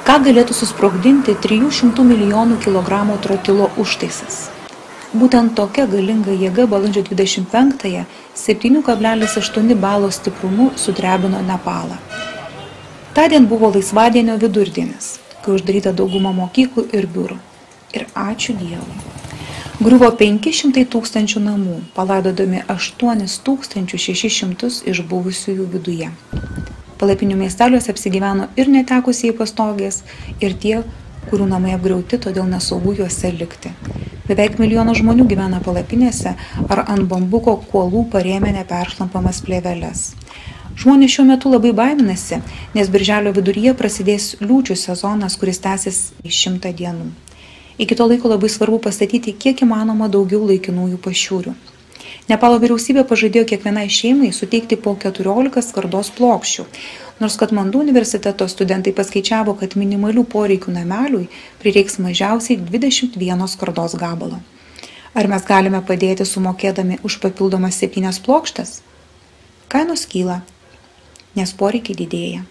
Ką galėtų susprogdinti 300 milijonų kilogramų trotilo užtaisas? Būtent tokia galinga jėga balandžio 25-ąją 7,8 balo stiprumu sudrebino Nepalą. Tądien buvo laisvadienio vidurdienis, kai uždaryta dauguma mokyklų ir biurų. Ir ačiū Dievui. Griuvo 500 tūkstančių namų, palaidodami 8600 iš buvusiųjų viduje. Palapinių miesteliuose apsigyveno ir netekusieji pastogės, ir tie, kurių namai apgriauti, todėl nesaugu juose likti. Beveik milijonas žmonių gyvena palapinėse ar ant bambuko kuolų parėmė neperšlampamas plėveles. Žmonės šiuo metu labai baiminasi, nes birželio viduryje prasidės liūčių sezonas, kuris tęsis 100 dienų. Iki to laiko labai svarbu pastatyti kiek įmanoma daugiau laikinųjų pašiūrių. Nepalo vyriausybė pažadėjo kiekvienai šeimai suteikti po 14 skardos plokščių, nors Katmandu universiteto studentai paskaičiavo, kad minimalių poreikių nameliui prireiks mažiausiai 21 skardos gabalo. Ar mes galime padėti sumokėdami už papildomas 7 plokštes? Kainos kyla, nes poreikiai didėja.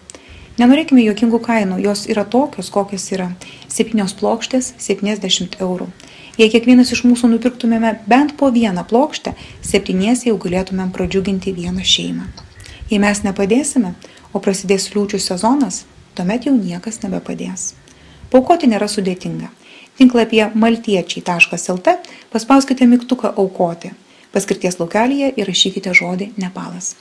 Nenorėkime juokingų kainų, jos yra tokios, kokios yra. 7 plokštės 70 eurų. Jei kiekvienas iš mūsų nupirktumėme bent po vieną plokštę, 7 jau galėtumėm pradžiuginti vieną šeimą. Jei mes nepadėsime, o prasidės liūčių sezonas, tuomet jau niekas nebepadės. Paaukoti nėra sudėtinga. Tinklapyje maltiečiai.lt paspauskite mygtuką aukoti. Paskirties laukelyje įrašykite žodį Nepalas.